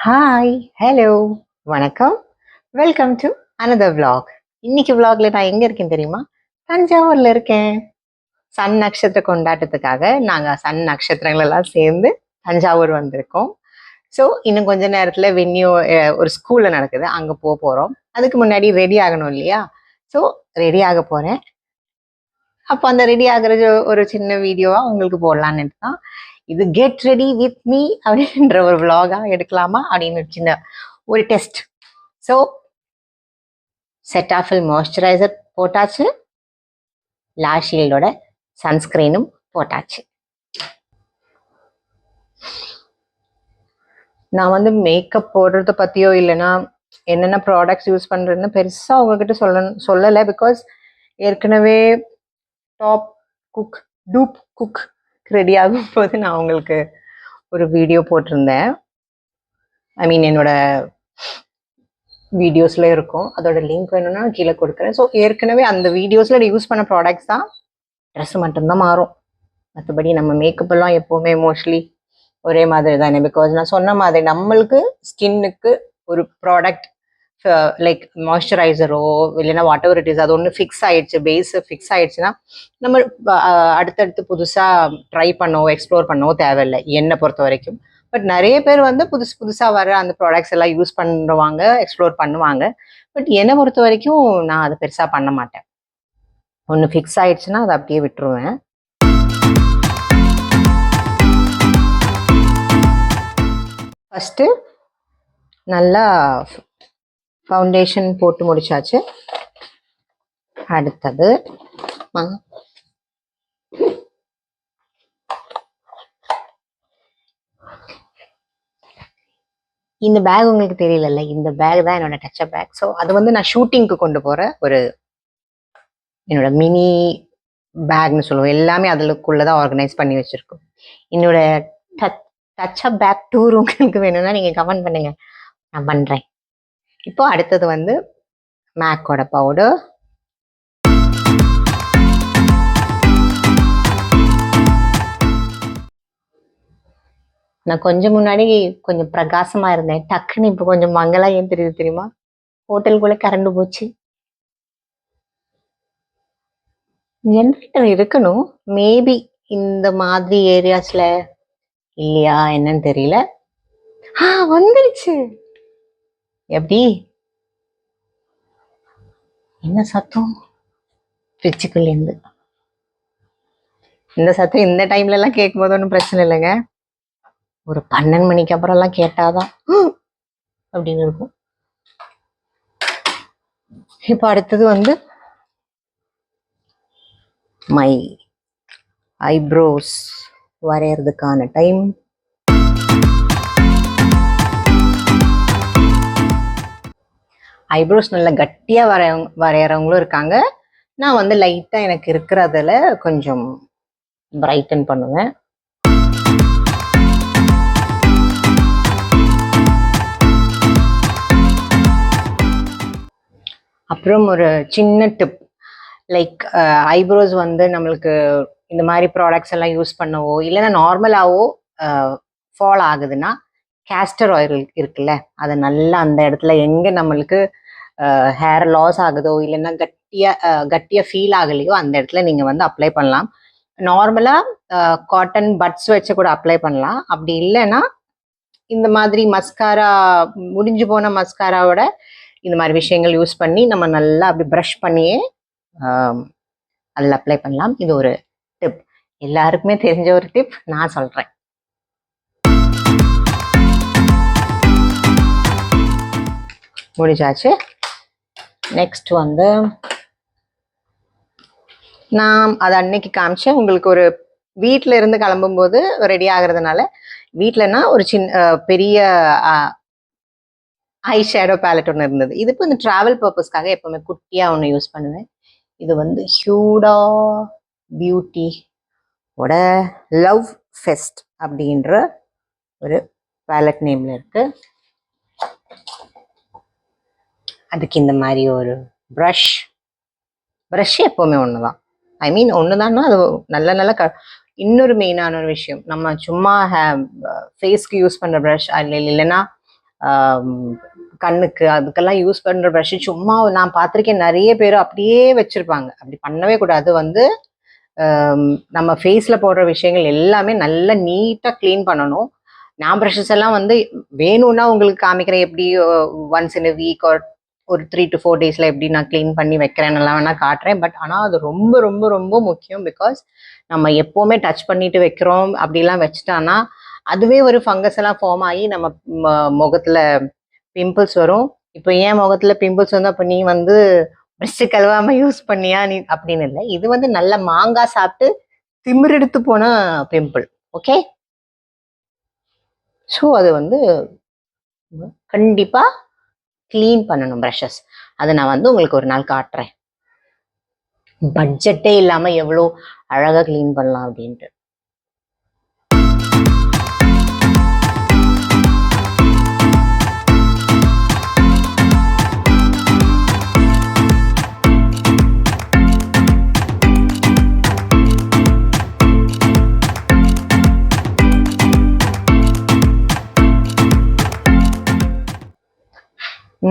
Hi, hello, வணக்கம். Welcome to another vlog. இன்னைக்கு vlogல நான் எங்க இருக்கேன் தெரியுமா? தஞ்சாவூர்ல இருக்கேன். சன் நட்சத்திர கொண்டாட்டத்துக்காக நாங்க சன் நட்சத்திரங்கள் எல்லாம் சேர்ந்து தஞ்சாவூர் வந்திருக்கோம். ஸோ இன்னும் கொஞ்ச நேரத்துல வென்யூ ஒரு ஸ்கூல்ல நடக்குது, அங்க போறோம். அதுக்கு முன்னாடி ரெடி ஆகணும் இல்லையா? ஸோ ரெடி ஆக போறேன். அப்போ அந்த ரெடி ஆகுறது ஒரு சின்ன வீடியோவா உங்களுக்கு போடலான்னு தான் இது கெட் ரெடி வித் மீ அப்படின்ற ஒரு vlog-ஆ எடுக்கலாமா அப்படின்னு சின்ன ஒரு டெஸ்ட். ஸோ செட்டாஃபில் மாய்ஸ்சரைசர் போட்டாச்சு, லாஷீல்டோட சன்ஸ்கிரீனும் போட்டாச்சு. நான் வந்து மேக்கப் போடுறத பற்றியோ இல்லைன்னா என்னென்ன ப்ராடக்ட்ஸ் யூஸ் பண்ணுறதுன்னு பெருசாக உங்ககிட்ட சொல்லலை. பிகாஸ் ஏற்கனவே top cook dupe cook ready ஆகும் போது நான் உங்களுக்கு ஒரு வீடியோ போட்டிருந்தேன். ஐ மீன் என்னோட வீடியோஸ்ல இருக்கும், அதோட லிங்க் வேணும்னா கீழே கொடுக்குறேன். ஸோ ஏற்கனவே அந்த வீடியோஸ்ல யூஸ் பண்ண ப்ராடக்ட்ஸ் தான், ட்ரெஸ் மட்டும்தான் மாறும். மற்றபடி நம்ம மேக்கப் எல்லாம் எப்போவுமே மோஸ்ட்லி ஒரே மாதிரி தானே. பிகாஸ் நான் சொன்ன மாதிரி நம்மளுக்கு ஸ்கின்னுக்கு ஒரு ப்ராடக்ட் லைக் மாய்ஸ்சரைசரோ இல்லைன்னா வாட் எவர் இட் இஸ், அது ஒன்று ஃபிக்ஸ் ஆயிடுச்சு, பேஸ் ஃபிக்ஸ் ஆயிடுச்சுன்னா நம்ம அடுத்தடுத்து புதுசாக ட்ரை பண்ணவோ எக்ஸ்ப்ளோர் பண்ணவோ தேவையில்லை என்னை பொறுத்த வரைக்கும். பட் நிறைய பேர் வந்து புதுசாக வர அந்த ப்ராடக்ட்ஸ் எல்லாம் யூஸ் பண்ணுவாங்க, எக்ஸ்ப்ளோர் பண்ணுவாங்க. பட் என்னை பொறுத்த வரைக்கும் நான் அதை பெருசாக பண்ண மாட்டேன். ஒன்று ஃபிக்ஸ் ஆயிடுச்சுன்னா அதை அப்படியே விட்டுருவேன். ஃபஸ்ட்டு நல்லா ஃபவுண்டேஷன் போட்டு முடிச்சாச்சு. அடுத்தது இந்த பேக் உங்களுக்கு தெரியல, இந்த பேக் தான் என்னோட டச்சப் பேக். ஸோ அது வந்து நான் ஷூட்டிங்க்கு கொண்டு போகிற ஒரு என்னோட மினி பேக்னு சொல்லுவோம். எல்லாமே அதுக்குள்ளதான் ஆர்கனைஸ் பண்ணி வச்சிருக்கோம். என்னோட டச்சப் பேக் டூர் உங்களுக்கு வேணும்னா நீங்கள் கமெண்ட் பண்ணுங்க, நான் பண்ணுறேன். இப்போ அடுத்தது வந்து மேக்கோட பவுடர். நான் கொஞ்சம் முன்னாடி கொஞ்சம் பிரகாசமா இருந்தேன், டக்குன்னு இப்போ கொஞ்சம் மங்களா. ஏன் தெரியுது தெரியுமா? ஹோட்டலுக்குள்ள கரண்ட் போச்சு. ஜென்ரேட்டர் இருக்கணும் மேபி இந்த மாதிரி ஏரியாஸ்ல, இல்லையா என்னன்னு தெரியல. வந்துருச்சு. எப்படி? என்ன சத்தம்? ஃப்ரிட்ஜுக்குள்ளேருந்து இந்த சத்தம் இந்த டைம்ல எல்லாம் கேட்கும் போது ஒன்றும் பிரச்சனை இல்லைங்க. ஒரு 12 மணிக்கு அப்புறம் எல்லாம் கேட்டாதான் அப்படின்னு இருக்கும். இப்போ அடுத்தது வந்து மை ஐப்ரோஸ் வரையறதுக்கான டைம். ஐப்ரோஸ் நல்லா கட்டியா வரையறவங்களும் இருக்காங்க. நான் வந்து லைட்டா எனக்கு இருக்கிறதுல கொஞ்சம் பிரைட்டன் பண்ணுவேன். அப்புறம் ஒரு சின்ன டிப், லைக் ஐப்ரோஸ் வந்து நம்மளுக்கு இந்த மாதிரி ப்ராடக்ட்ஸ் எல்லாம் யூஸ் பண்ணவோ இல்லைன்னா நார்மலாவோ ஃபால் ஆகுதுன்னா, கேஸ்டர் ஆயில் இருக்குல்ல, அதை நல்லா அந்த இடத்துல எங்க நம்மளுக்கு ஹேர் லாஸ் ஆகுதோ இல்லைன்னா கட்டியா ஃபீல் ஆகலையோ அந்த இடத்துல நீங்க வந்து அப்ளை பண்ணலாம். நார்மலா காட்டன் பட்ஸ் வச்சு கூட அப்ளை பண்ணலாம். அப்படி இல்லைன்னா இந்த மாதிரி மஸ்காரா, முடிஞ்சு போன மஸ்காராவோட இந்த மாதிரி விஷயங்கள் யூஸ் பண்ணி நம்ம நல்லா அப்படி ப்ரஷ் பண்ணியே அதில் அப்ளை பண்ணலாம். இது ஒரு டிப், எல்லாருக்குமே தெரிஞ்ச ஒரு டிப், நான் சொல்றேன். முடிச்சாச்சு. நெக்ஸ்ட் வந்து நான் அதை அன்னைக்கு காமிச்சேன் உங்களுக்கு. ஒரு வீட்டில இருந்து கிளம்பும் போது ரெடி ஆகுறதுனால, வீட்டிலனா ஒரு பெரிய ஐ ஷேடோ பேலட் ஒன்று இருந்தது. இது இப்போ இந்த ட்ராவல் பர்பஸ்க்காக எப்பவுமே குட்டியா ஒன்று யூஸ் பண்ணுவேன். இது வந்து ஹியூடா பியூட்டியோட லவ் ஃபெஸ்ட் அப்படின்ற ஒரு பேலட் நேம்ல இருக்கு. அதுக்கு இந்த மாதிரி ஒரு ப்ரஷ் எப்பவுமே ஒண்ணுதான். ஐ மீன் ஒண்ணுதான்னா அது நல்ல இன்னொரு மெயினான ஒரு விஷயம், நம்ம சும்மா ஃபேஸ்க்கு யூஸ் பண்ற ப்ரஷ் இல்லைன்னா கண்ணுக்கு அதுக்கெல்லாம் யூஸ் பண்ணுற ப்ரஷ் சும்மா நான் பார்த்துருக்கேன் நிறைய பேர் அப்படியே வச்சுருப்பாங்க. அப்படி பண்ணவே கூடாது. வந்து நம்ம ஃபேஸில் போடுற விஷயங்கள் எல்லாமே நல்லா நீட்டாக க்ளீன் பண்ணணும். நான் ப்ரஷஸ் எல்லாம் வந்து வேணும்னா உங்களுக்கு காமிக்கிறேன், எப்படி ஒன்ஸ் இன் வீக் ஒரு 3 to 4 டேஸில் எப்படி நான் க்ளீன் பண்ணி வைக்கிறேன்னெல்லாம் வேணால் காட்டுறேன். பட் ஆனால் அது ரொம்ப ரொம்ப ரொம்ப முக்கியம். பிகாஸ் நம்ம எப்போவுமே டச் பண்ணிட்டு வைக்கிறோம், அப்படிலாம் வச்சுட்டான்னா அதுவே ஒரு ஃபங்கஸ் எல்லாம் ஃபார்ம் ஆகி நம்ம முகத்தில் பிம்பிள்ஸ் வரும். இப்போ ஏன் முகத்தில் பிம்பிள்ஸ் வந்து அப்போ நீ வந்து ப்ரெஷ் கழுவாமல் யூஸ் பண்ணியா நீ அப்படின்னு இல்லை. இது வந்து நல்ல மாங்காய் சாப்பிட்டு திமிரெடுத்து போன பிம்பிள். ஓகே, ஸோ அது வந்து கண்டிப்பாக க்ளீன் பண்ணணும் ப்ரஷஸ். அதை நான் வந்து உங்களுக்கு ஒரு நாள் காட்டுறேன். பட்ஜெட்டே இல்லாமல் எவ்வளோ அழகாக க்ளீன் பண்ணலாம் அப்படின்ட்டு.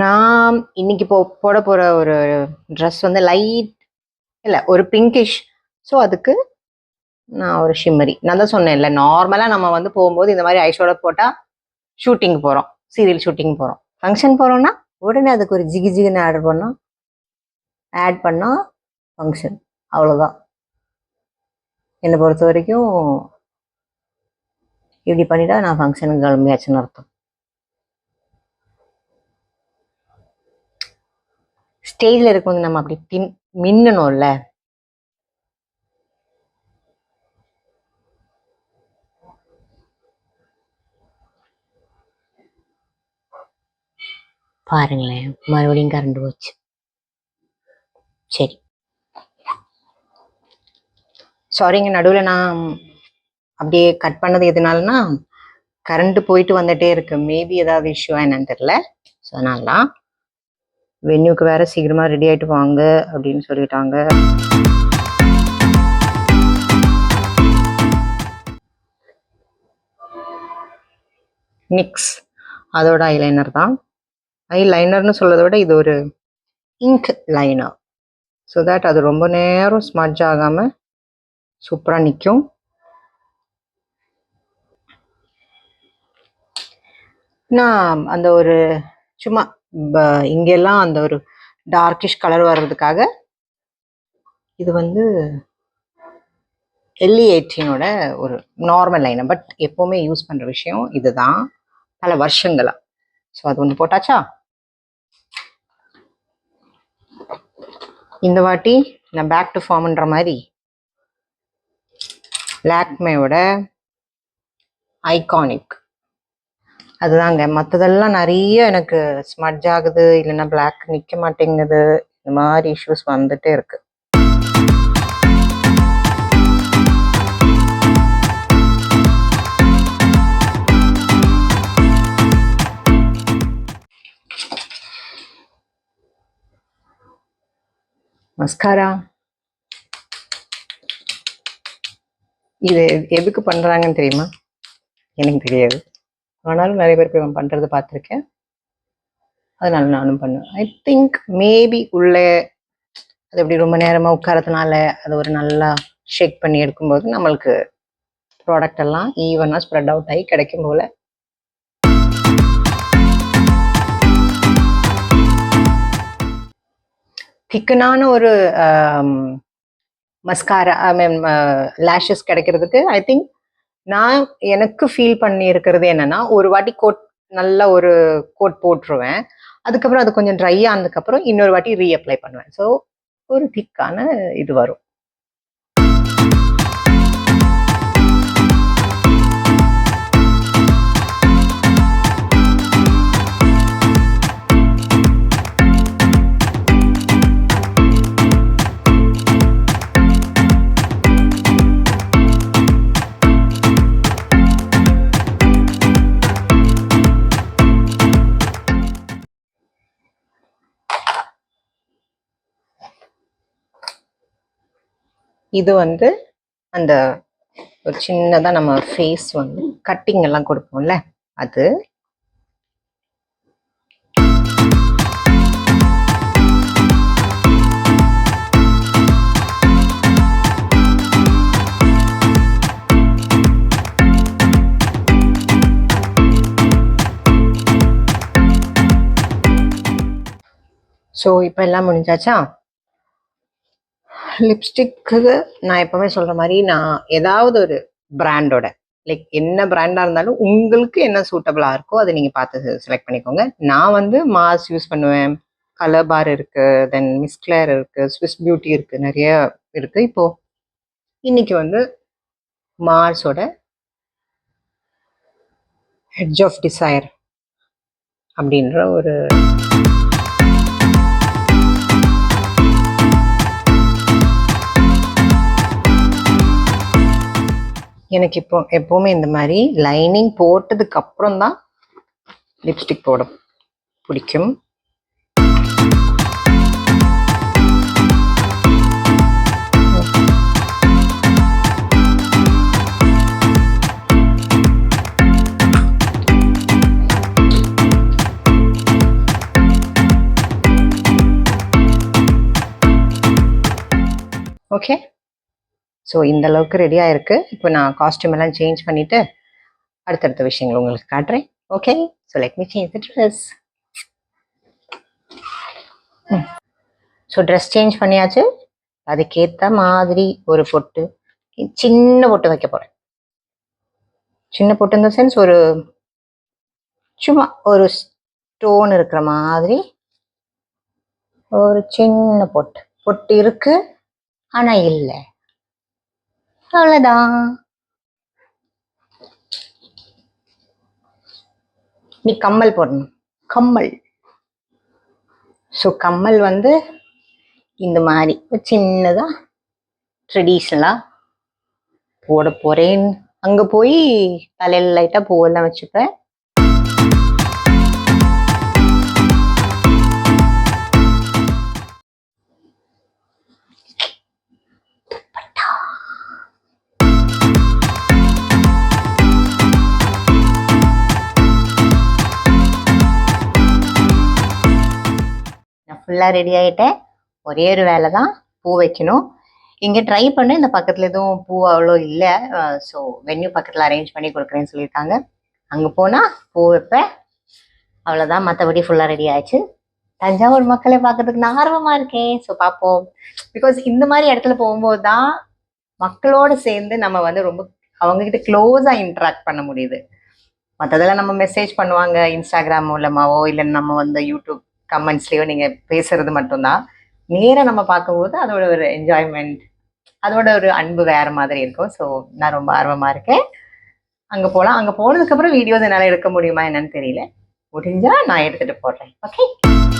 நான் இன்னைக்கு போட போகிற ஒரு ட்ரெஸ் வந்து லைட் இல்லை ஒரு பிங்கிஷ். ஸோ அதுக்கு நான் ஒரு ஷிம்மரி, நான் தான் சொன்னேன் இல்லை, நார்மலாக நம்ம வந்து போகும்போது இந்த மாதிரி ஐஷோட போட்டால் ஷூட்டிங் போகிறோம், சீரியல் ஷூட்டிங் போகிறோம், ஃபங்க்ஷன் போகிறோன்னா உடனே அதுக்கு ஒரு ஜிகி ஜிகின்னு ஆட் பண்ணால் ஃபங்க்ஷன். அவ்வளோதான். என்னை பொறுத்த வரைக்கும் இப்படி பண்ணிட்டா நான் ஃபங்க்ஷனுக்கு கிளம்பியாச்சுன்னு அர்த்தம். ஸ்டேஜில் இருக்கும்போது நம்ம அப்படி மின்னணும்ல. பாருங்களேன், மறுபடியும் கரண்ட் போச்சு. சரி, சாரிங்க, நடுவில் நான் அப்படியே கட் பண்ணது எதுனாலனா கரண்ட் போயிட்டு வந்துட்டே இருக்கு. மேபி ஏதாவது இஷ்யூவா என்னன்னு தெரியல. ஸோ அதனால தான் வென்யூக்கு வேற சீக்கிரமா ரெடி ஆயிட்டு வாங்க அப்படின்னு சொல்லிட்டாங்க. நிக்ஸ் அதோட ஐலைனர் தான். ஐலைனர்னு சொல்றதை விட இது ஒரு இங்க் லைனர். ஸோ தட் அது ரொம்ப நேரம் ஸ்மட்ஜ் ஆகாமல் சூப்பராக நிற்கும். நான் அந்த ஒரு சும்மா இங்கெல்லாம் அந்த ஒரு டார்க்கிஷ் கலர் வர்றதுக்காக இது வந்து LE18ஓட ஒரு நார்மல் லைனர். பட் எப்போவுமே யூஸ் பண்ணுற விஷயம் இதுதான் பல வருஷங்களா. ஸோ அது ஒன்று போட்டாச்சா. இந்த வாட்டி நான் பேக் டு ஃபார்ம்ன்ற மாதிரி லாக்மேயோட ஐகானிக் அதுதாங்க. மற்றதெல்லாம் நிறைய எனக்கு ஸ்மட்ஜ் ஆகுது, இல்லைன்னா பிளாக் நிற்க மாட்டேங்குது, இந்த மாதிரி இஷ்யூஸ் வந்துட்டே இருக்கு. மஸ்காரா இது எதுக்கு பண்றாங்கன்னு தெரியுமா? எனக்கு தெரியாது. ஆனாலும் நிறைய பேர் போய் பண்ணுறது பார்த்துருக்கேன். அதனால நானும் பண்ணுவேன். ஐ திங்க் மேபி உள்ளே அது எப்படி ரொம்ப நேரமாக உட்காரதுனால அது ஒரு நல்லா ஷேக் பண்ணி எடுக்கும்போது நம்மளுக்கு ப்ராடக்ட் எல்லாம் ஈவனாக ஸ்ப்ரெட் அவுட் ஆகி கிடைக்கும் போல. திக்கனான ஒரு மஸ்காரா ஐ மீன் லேஷஸ் கிடைக்கிறதுக்கு ஐ திங்க் நான் எனக்கு ஃபீல் பண்ணி இருக்கிறது என்னன்னா, ஒரு வாட்டி நல்ல ஒரு கோட் போட்டுருவேன். அதுக்கப்புறம் அது கொஞ்சம் ட்ரை ஆனதுக்கப்புறம் இன்னொரு வாட்டி ரீஅப்ளை பண்ணுவேன். ஸோ ஒரு திக்கான இது வரும். இது வந்து அந்த ஒரு சின்னதாக நம்ம ஃபேஸ் வந்து கட்டிங் எல்லாம் கொடுப்போம்ல அது. ஸோ இப்போ எல்லாம் முடிஞ்சாச்சா? லிப்ஸ்டிக்கு நான் எப்பவுமே சொல்ற மாதிரி நான் ஏதாவது ஒரு பிராண்டோட லைக் என்ன பிராண்டா இருந்தாலும் உங்களுக்கு என்ன சூட்டபிளா இருக்கோ அதை நீங்க பார்த்து செலக்ட் பண்ணிக்கோங்க. நான் வந்து மாஸ் யூஸ் பண்ணுவேன், கலர் பார் இருக்கு, தென் மிஸ் கிளேர் இருக்கு, ஸ்விஸ் பியூட்டி இருக்கு, நிறைய இருக்கு. இப்போ இன்னைக்கு வந்து மார்ஸோட எட்ஜ் ஆஃப் டிசைர் அப்படின்ற ஒரு எனக்கு இப்போ எப்போவுமே இந்த மாதிரி லைனிங் போட்டதுக்கு அப்புறம் தான் லிப்ஸ்டிக் போட பிடிக்கும். ஓகே, ஸோ இந்த அளவுக்கு ரெடியாக இருக்குது. இப்போ நான் காஸ்டியூம் எல்லாம் சேஞ்ச் பண்ணிவிட்டு அடுத்தடுத்த விஷயங்கள் உங்களுக்கு காட்டுறேன். Okay, so let me change the dress. So dress change பண்ணியாச்சு. அதுக்கேற்ற மாதிரி ஒரு பொட்டு, சின்ன பொட்டு வைக்க போகிறேன். சின்ன பொட்டு இந்த சென்ஸ் ஒரு சும்மா ஒரு ஸ்டோன் இருக்கிற மாதிரி ஒரு சின்ன பொட்டு. பொட்டு இருக்கு ஆனால் இல்லை, அவ்வளோதான். நீ கம்மல் போடணும், கம்மல். ஸோ கம்மல் வந்து இந்த மாதிரி சின்னதா ட்ரெடிஷ்னலா போட போறேன். அங்க போய் தலையில லைட்டா பூவெல்லாம் வச்சுப்பேன். ஃபுல்லாக ரெடி ஆகிட்டேன். ஒரே ஒரு வேலை தான், பூ வைக்கணும். இங்கே ட்ரை பண்ண இந்த பக்கத்தில் எதுவும் பூ அவ்வளோ இல்லை. ஸோ வென்யூ பக்கத்தில் அரேஞ்ச் பண்ணி கொடுக்குறேன்னு சொல்லியிருக்காங்க. அங்கே போனால் பூ வைப்பேன், அவ்வளோதான். மற்றபடி ஃபுல்லாக ரெடி ஆயிடுச்சு. தஞ்சாவூர் மக்களை பார்க்கறதுக்கு நான் ஆர்வமாக இருக்கேன். ஸோ பார்ப்போம். பிகாஸ் இந்த மாதிரி இடத்துல போகும்போது தான் மக்களோடு சேர்ந்து நம்ம வந்து ரொம்ப அவங்கக்கிட்ட க்ளோஸாக இன்ட்ராக்ட் பண்ண முடியுது. மற்றதெல்லாம் நம்ம மெசேஜ் பண்ணுவாங்க இன்ஸ்டாகிராம் மூலமாவோ இல்லை நம்ம வந்து யூடியூப் கமெண்ட்ஸ்லேயோ நீங்கள் பேசுறது மட்டும்தான். நேராக நம்ம பார்க்கும்போது அதோட ஒரு என்ஜாய்மெண்ட், அதோட ஒரு அன்பு வேறு மாதிரி இருக்கும். ஸோ நான் ரொம்ப ஆர்வமாக இருக்கேன். அங்கே போகலாம். அங்கே போனதுக்கப்புறம் வீடியோஸ் என்னால் எடுக்க முடியுமா என்னன்னு தெரியல. முடிஞ்சால் நான் எடுத்துகிட்டு போடுறேன். ஓகே.